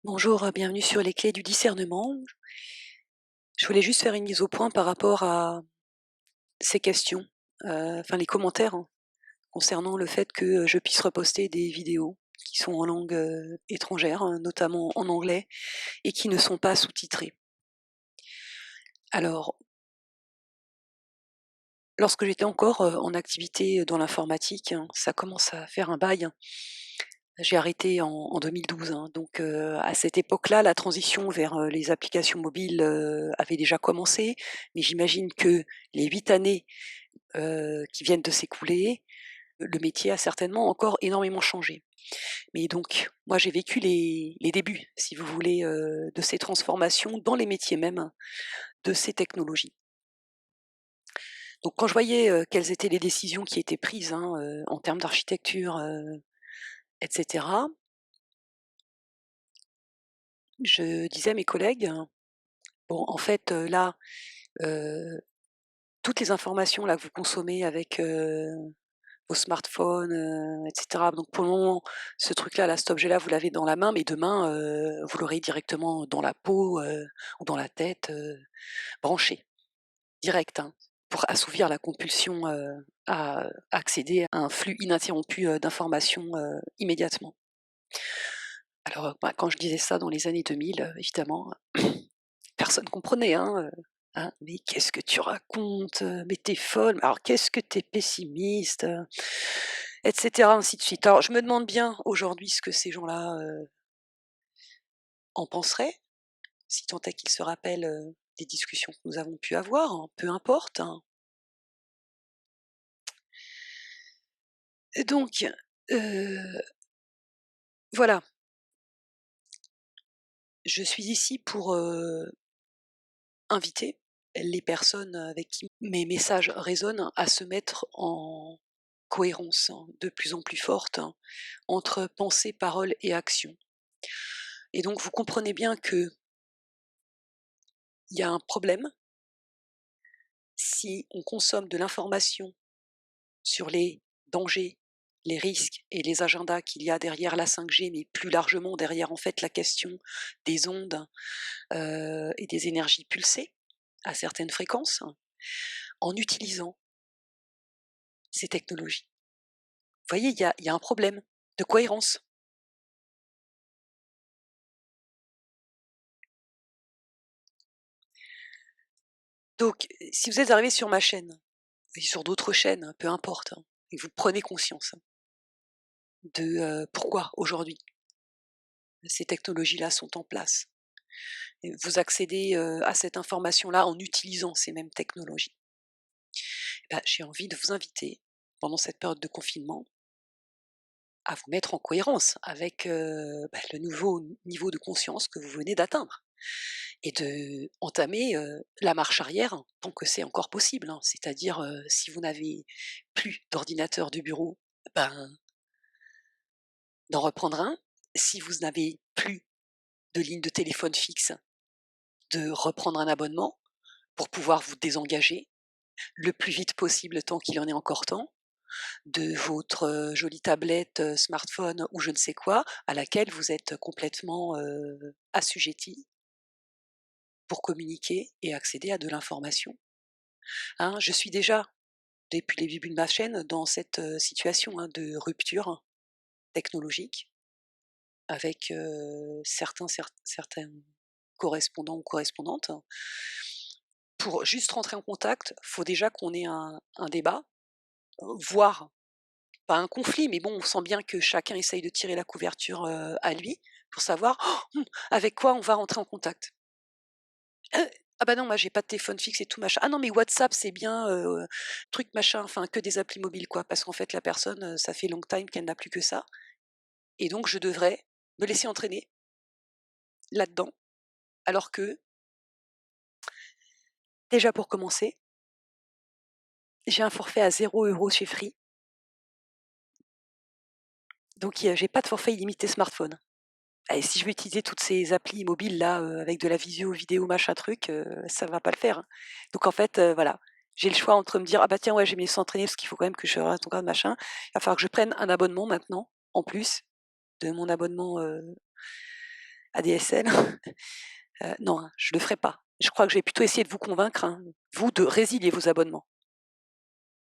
Bonjour, bienvenue sur les clés du discernement. Je voulais juste faire une mise au point par rapport à ces questions, enfin les commentaires, hein, concernant le fait que, je puisse reposter des vidéos qui sont en langue, étrangère, notamment en anglais et qui ne sont pas sous-titrées. Alors, lorsque j'étais encore, en activité dans l'informatique, hein, ça commence à faire un bail, hein. J'ai arrêté en 2012, hein, donc à cette époque-là, la transition vers, les applications mobiles, avait déjà commencé, mais j'imagine que les 8 années, qui viennent de s'écouler, le métier a certainement encore énormément changé. Mais donc moi, j'ai vécu les débuts, si vous voulez, de ces transformations dans les métiers même de ces technologies. Donc quand je voyais, quelles étaient les décisions qui étaient prises, hein, en termes d'architecture, et cetera, je disais à mes collègues: «Bon, en fait, là, heu, toutes les informations là que vous consommez avec, vos smartphones, et cetera, donc pour le moment, ce truc-là, là, cet objet-là, vous l'avez dans la main, mais demain, vous l'aurez directement dans la peau, ou dans la tête, branché, direct, hein, pour assouvir la compulsion, à accéder à un flux ininterrompu, d'informations, immédiatement». Alors, bah, quand je disais ça dans les années 2000, évidemment, personne comprenait, hein: «Mais qu'est-ce que tu racontes? Mais tu es folle, mais alors qu'est-ce que tu es pessimiste?» et cetera, ainsi de suite. Alors je me demande bien aujourd'hui ce que ces gens-là, en penseraient, si tant est qu'ils se rappellent, des discussions que nous avons pu avoir, hein, peu importe, hein. Et donc, heu, voilà, je suis ici pour, inviter les personnes avec qui mes messages résonnent à se mettre en cohérence, hein, de plus en plus forte, hein, entre pensée, parole et action. Et donc vous comprenez bien qu'il y a un problème si on consomme de l'information sur les dangers, les risques et les agendas qu'il y a derrière la 5G, mais plus largement derrière en fait la question des ondes, et des énergies pulsées à certaines fréquences, en utilisant ces technologies. Vous voyez, il y a un problème de cohérence. Donc, si vous êtes arrivé sur ma chaîne et sur d'autres chaînes, hein, peu importe, hein, et que vous prenez conscience, hein, de, pourquoi aujourd'hui ces technologies-là sont en place, et vous accédez, à cette information-là en utilisant ces mêmes technologies. Bah, j'ai envie de vous inviter, pendant cette période de confinement, à vous mettre en cohérence avec, bah, le nouveau niveau de conscience que vous venez d'atteindre et d'entamer, la marche arrière tant que c'est encore possible, hein. C'est-à-dire, si vous n'avez plus d'ordinateur de bureau, ben, d'en reprendre un. Si vous n'avez plus de ligne de téléphone fixe, de reprendre un abonnement pour pouvoir vous désengager le plus vite possible tant qu'il en est encore temps, de votre, jolie tablette, smartphone ou je ne sais quoi, à laquelle vous êtes complètement, assujettis pour communiquer et accéder à de l'information, hein. Je suis déjà, depuis les débuts de ma chaîne, dans cette, situation, hein, de rupture technologique avec, certains correspondants ou correspondantes. Pour juste rentrer en contact, faut déjà qu'on ait un débat, voire pas un conflit, mais bon, on sent bien que chacun essaye de tirer la couverture, à lui pour savoir avec quoi on va rentrer en contact. Ah bah non, moi j'ai pas de téléphone fixe et tout machin. Ah non, mais WhatsApp c'est bien, truc machin, enfin que des applis mobiles quoi, parce qu'en fait la personne, ça fait long time qu'elle n'a plus que ça et donc je devrais me laisser entraîner là-dedans, alors que, déjà pour commencer, j'ai un forfait à 0 € chez Free, donc j'ai pas de forfait illimité smartphone. Et si je veux utiliser toutes ces applis mobiles là, avec de la visio, vidéo, machin truc, ça va pas le faire, hein. Donc en fait, voilà, j'ai le choix entre me dire: «Ah bah tiens, ouais, je vais me laisser entraîner parce qu'il faut quand même que je reste encore machin». Il va falloir que je prenne un abonnement maintenant, en plus de mon abonnement, ADSL. Non, hein, je le ferai pas. Je crois que je vais plutôt essayer de vous convaincre, hein, vous, de résilier vos abonnements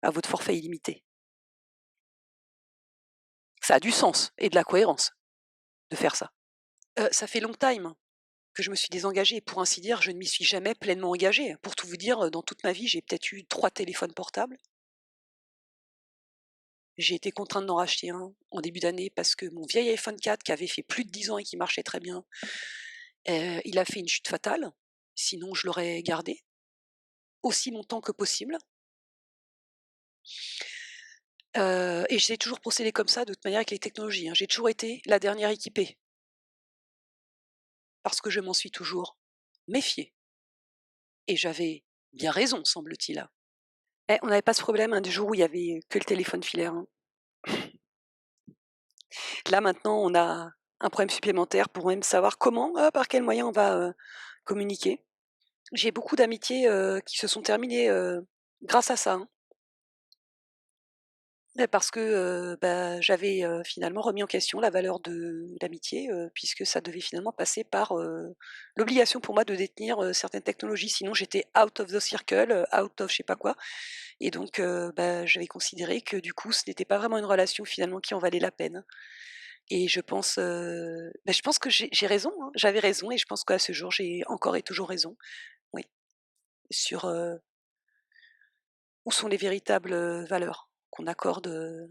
à votre forfait illimité. Ça a du sens et de la cohérence de faire ça. Ça fait long time que je me suis désengagée et pour ainsi dire, je ne m'y suis jamais pleinement engagée. Pour tout vous dire, dans toute ma vie, j'ai peut-être eu 3 téléphones portables. J'ai été contrainte d'en racheter un en début d'année parce que mon vieil iPhone 4 qui avait fait plus de 10 ans et qui marchait très bien, il a fait une chute fatale. Sinon je l'aurais gardé aussi longtemps que possible. Et j'ai toujours procédé comme ça de toute manière avec les technologies, hein. J'ai toujours été la dernière équipée parce que je m'en suis toujours méfiée et j'avais bien raison semble-t-il, hein. On n'avait pas ce problème, hein, du jour où il y avait que le téléphone filaire, hein. Là maintenant on a un problème supplémentaire pour même savoir comment, par quels moyens on va, communiquer. J'ai beaucoup d'amitiés, qui se sont terminées, grâce à ça, hein. Parce que, j'avais, finalement remis en question la valeur de l'amitié, puisque ça devait finalement passer par, l'obligation pour moi de détenir, certaines technologies. Sinon j'étais out of the circle, out of je sais pas quoi et donc j'avais considéré que du coup ce n'était pas vraiment une relation finalement qui en valait la peine et je pense que j'ai raison, hein. J'avais raison et je pense qu'à ce jour j'ai encore et toujours raison. Oui, sur, où sont les véritables, valeurs qu'on accorde,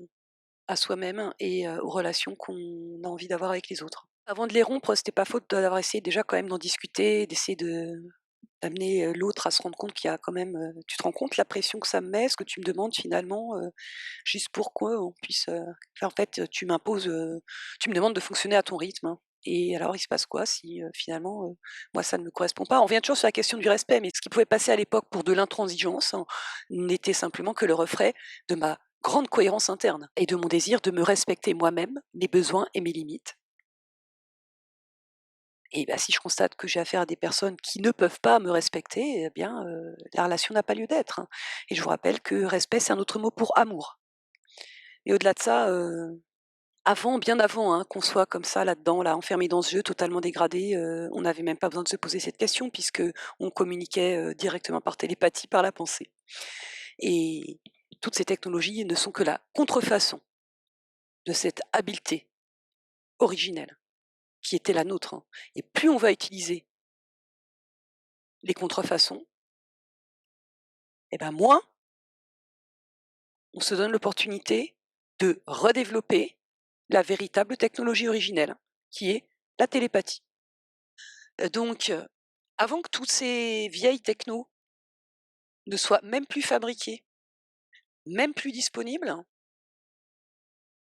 à soi-même et aux relations qu'on a envie d'avoir avec les autres. Avant de les rompre, c'était pas faute d'avoir essayé déjà quand même d'en discuter, d'essayer d'amener, l'autre à se rendre compte qu'il y a quand même, «Tu te rends compte la pression que ça me met, ce que tu me demandes finalement, juste pour qu'on puisse, en fait, tu me demandes de fonctionner à ton rythme, hein et alors il se passe quoi si, finalement, moi ça ne me correspond pas?» On revient toujours sur la question du respect, mais ce qui pouvait passer à l'époque pour de l'intransigeance, hein, n'était simplement que le reflet de ma grande cohérence interne et de mon désir de me respecter moi-même, mes besoins et mes limites et bah, si je constate que j'ai affaire à des personnes qui ne peuvent pas me respecter, eh bien, la relation n'a pas lieu d'être, hein et je vous rappelle que respect, c'est un autre mot pour amour et au-delà de ça, avant, bien avant, hein, qu'on soit comme ça là-dedans, là, enfermé dans ce jeu totalement dégradé, on n'avait même pas besoin de se poser cette question puisque on communiquait, directement par télépathie, par la pensée et toutes ces technologies ne sont que la contrefaçon de cette habileté originelle qui était la nôtre, hein et plus on va utiliser les contrefaçons et ben, moins on se donne l'opportunité de redévelopper la véritable technologie originelle, qui est la télépathie. Avant que toutes ces vieilles technos ne soient même plus fabriquées, même plus disponibles,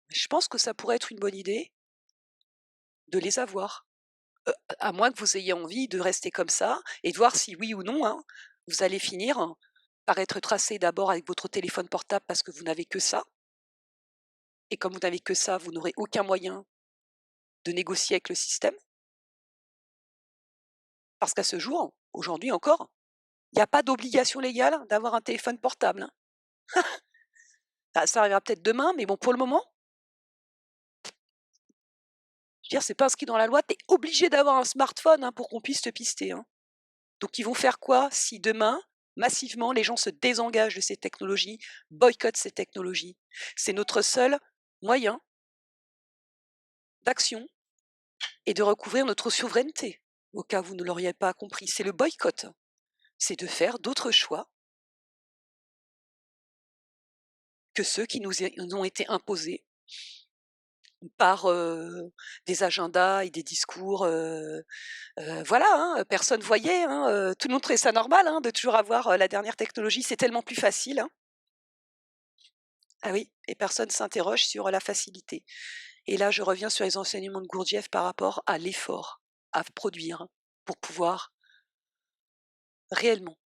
je pense que ça pourrait être une bonne idée de les avoir. À moins que vous ayez envie de rester comme ça et de voir si oui ou non, hein, vous allez finir par être tracé d'abord avec votre téléphone portable parce que vous n'avez que ça et comme vous n'avez que ça, vous n'aurez aucun moyen de négocier avec le système. Parce qu'à ce jour, aujourd'hui encore, il y a pas d'obligation légale d'avoir un téléphone portable, hein. Ça arrivera peut-être demain, mais bon, pour le moment, je veux dire, c'est pas inscrit dans la loi, tu es obligé d'avoir un smartphone, hein, pour qu'on puisse te pister, hein. Donc ils vont faire quoi si demain, massivement, les gens se désengagent de ces technologies, boycottent ces technologies? C'est notre seul moyen d'action et de recouvrir notre souveraineté, au cas où vous ne l'auriez pas compris. C'est le boycott, c'est de faire d'autres choix que ceux qui nous ont été imposés par, des agendas et des discours, voilà, hein, personne voyait, hein, tout le monde trouvait ça normal, hein, de toujours avoir, la dernière technologie, c'est tellement plus facile, hein. Ah oui et personne s'interroge sur la facilité et là, je reviens sur les enseignements de Gurdjieff par rapport à l'effort à produire pour pouvoir réellement,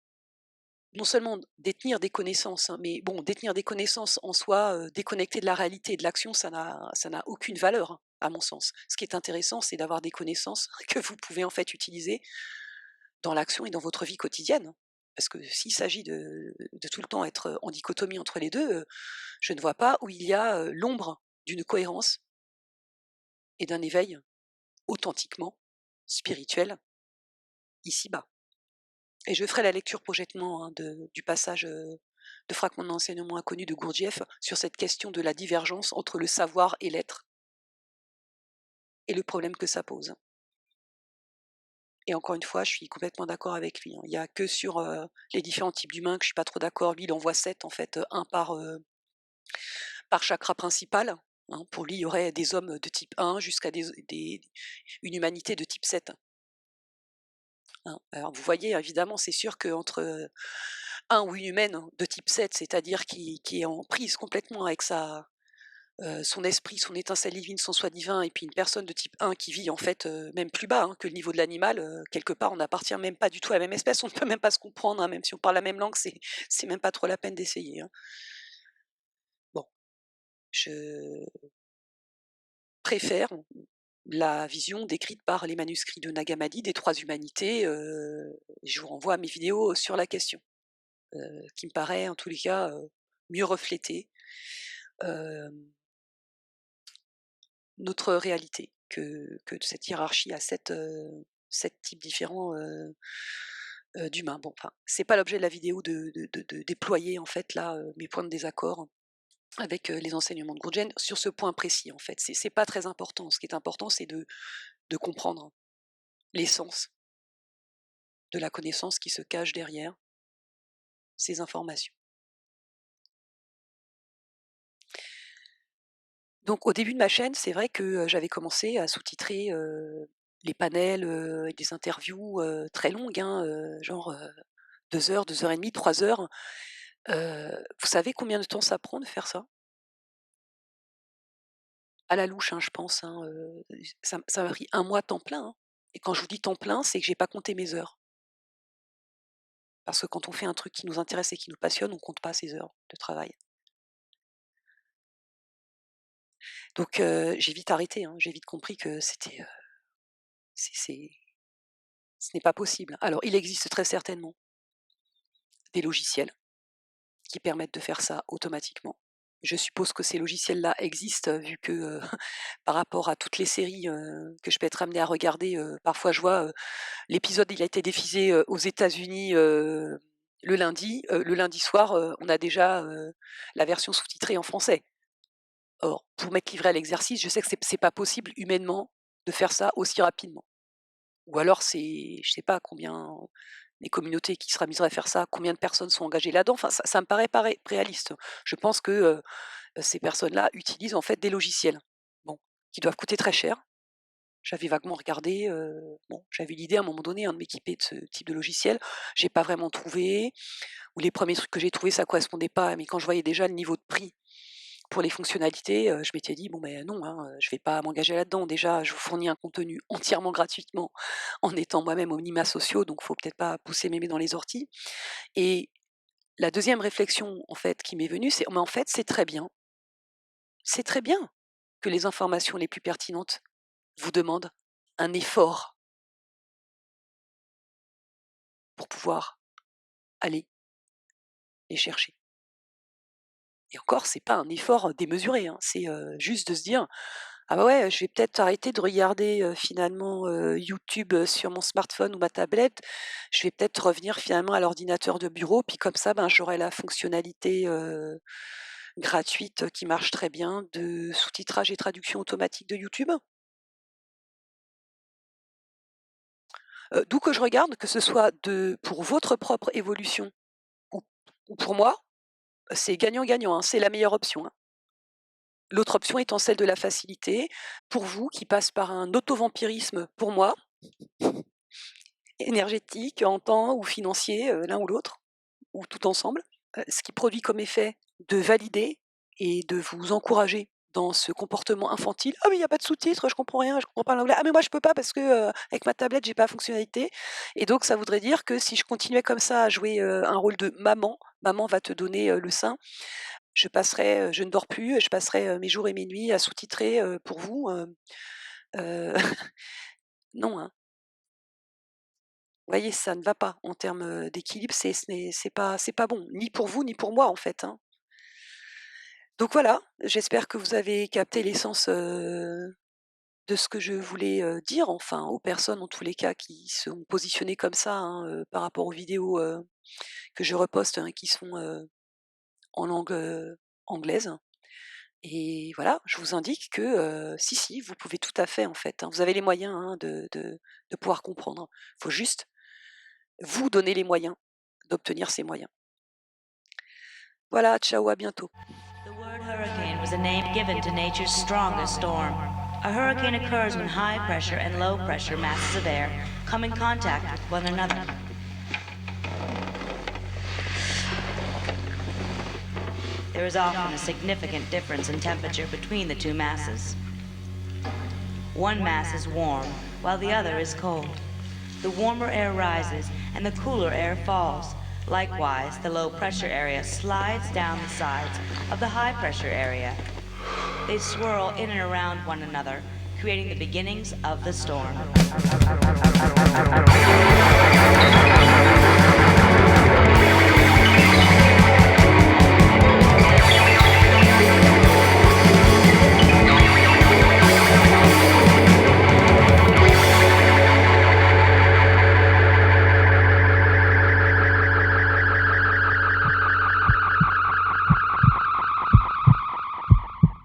non seulement détenir des connaissances, hein, mais bon, détenir des connaissances en soi, déconnectées de la réalité et de l'action, ça n'a aucune valeur, hein, à mon sens. Ce qui est intéressant, c'est d'avoir des connaissances que vous pouvez en fait utiliser dans l'action et dans votre vie quotidienne. Parce que s'il s'agit de tout le temps être en dichotomie entre les 2, je ne vois pas où il y a, l'ombre d'une cohérence et d'un éveil authentiquement spirituel ici-bas. Et je ferai la lecture prochainement, hein, du passage, de Fragments d'enseignement inconnu de Gurdjieff sur cette question de la divergence entre le savoir et l'être et le problème que ça pose. Et encore une fois, je suis complètement d'accord avec lui, hein. Il y a que sur, les différents types d'humains que je suis pas trop d'accord. Lui, il en voit 7 en fait, 1 par chakra principal, hein. Pour lui, il y aurait des hommes de type 1 jusqu'à une humanité de type 7, hein. Alors vous voyez, évidemment, c'est sûr qu'entre, un ou une humaine de type 7, c'est-à-dire qui est en prise complètement avec son esprit, son étincelle divine, son soi divin, et puis une personne de type 1 qui vit en fait, même plus bas, hein, que le niveau de l'animal, quelque part on n'appartient même pas du tout à la même espèce, on ne peut même pas se comprendre, hein, même si on parle la même langue, c'est même pas trop la peine d'essayer, hein. Bon, je préfère la vision décrite par les manuscrits de Nag Hammadi des 3 humanités, je vous renvoie à mes vidéos sur la question, qui me paraît en tous les cas, mieux refléter, hem, notre réalité que de cette hiérarchie à 7 types différents, d'humains. Bon, enfin, c'est pas l'objet de la vidéo de déployer en fait là, mes points de désaccord avec, les enseignements de Gurdjieff sur ce point précis en fait. C'est pas très important. Ce qui est important, c'est de comprendre l'essence de la connaissance qui se cache derrière ces informations. Donc au début de ma chaîne, c'est vrai que, j'avais commencé à sous-titrer, les panels, et des interviews, très longues, hein, genre, 2 heures, 2 heures et demie, 3 heures. Vous savez combien de temps ça prend de faire ça? À la louche, hein, je pense, hein, ça m'a pris 1 mois temps plein, hein, et quand je vous dis temps plein, c'est que j'ai pas compté mes heures. Parce que quand on fait un truc qui nous intéresse et qui nous passionne, on compte pas ses heures de travail. Donc j'ai vite arrêté, hein, j'ai vite compris que c'est ce n'est pas possible. Alors il existe très certainement des logiciels qui permettent de faire ça automatiquement. Je suppose que ces logiciels-là existent, vu que, par rapport à toutes les séries, que je peux être amenée à regarder, parfois je vois, l'épisode il a été diffusé, aux États-Unis, le lundi soir, on a déjà, la version sous-titrée en français. Or, pour m'être livrée à l'exercice, je sais que c'est pas possible humainement de faire ça aussi rapidement. Ou alors c'est je sais pas combien les communautés qui seraient amuseraient à faire ça, combien de personnes sont engagées là-dedans, enfin ça me paraît pas réaliste. Je pense que, ces personnes-là utilisent en fait des logiciels, bon, qui doivent coûter très cher. J'avais vaguement regardé, bon, j'avais l'idée à un moment donné, hein, de m'équiper de ce type de logiciel. J'ai pas vraiment trouvé, ou les premiers trucs que j'ai trouvés, ça correspondait pas, mais quand je voyais déjà le niveau de prix pour les fonctionnalités, je m'étais dit: «Bon, ben non, hein, je vais pas m'engager là-dedans. Déjà, je vous fournis un contenu entièrement gratuitement en étant moi-même aux minima sociaux, donc faut peut-être pas pousser mémé dans les orties», et la deuxième réflexion, en fait, qui m'est venue, c'est: «Mais en fait, c'est très bien que les informations les plus pertinentes vous demandent un effort pour pouvoir aller les chercher». Et encore, c'est pas un effort démesuré, hein. C'est, juste de se dire: «Ah bah ouais, je vais peut-être arrêter de regarder, finalement, YouTube, sur mon smartphone ou ma tablette. Je vais peut-être revenir finalement à l'ordinateur de bureau, puis comme ça, ben, j'aurai la fonctionnalité, gratuite, qui marche très bien, de sous-titrage et traduction automatique de YouTube». D'où que je regarde, que ce soit pour votre propre évolution ou ou pour moi, c'est gagnant-gagnant, hein, c'est la meilleure option, hein. L'autre option étant celle de la facilité, pour vous qui passe par un auto-vampirisme, pour moi, énergétique, en temps ou financier, l'un ou l'autre, ou tout ensemble. Ce qui produit comme effet de valider et de vous encourager dans ce comportement infantile: «Ah mais il y a pas de sous-titres, je comprends rien, je comprends pas l'anglais. Ah mais moi je peux pas parce que, avec ma tablette j'ai pas la fonctionnalité», et donc ça voudrait dire que si je continuais comme ça à jouer, un rôle de maman, maman va te donner, le sein, je ne dors plus, je passerai, mes jours et mes nuits à sous-titrer, pour vous, heu, non, hein. Vous voyez, ça ne va pas en termes, d'équilibre, c'est pas bon, ni pour vous, ni pour moi, en fait, hein. Donc voilà, j'espère que vous avez capté l'essence, de ce que je voulais, dire, enfin, aux personnes, en tous les cas, qui sont positionnées comme ça, hein, par rapport aux vidéos, que je reposte, hein, qui sont, en langue, anglaise. Et voilà, je vous indique que, si, si, vous pouvez tout à fait, en fait, hein. Vous avez les moyens, hein, de pouvoir comprendre. Il faut juste vous donner les moyens d'obtenir ces moyens. Voilà, ciao, à bientôt. The word hurricane was a name given to nature's strongest storm. A hurricane occurs when high pressure and low pressure masses of air come in contact with one another. There is often a significant difference in temperature between the two masses. One mass is warm, while the other is cold. The warmer air rises and the cooler air falls. Likewise, the low pressure area slides down the sides of the high pressure area. They swirl in and around one another, creating the beginnings of the storm.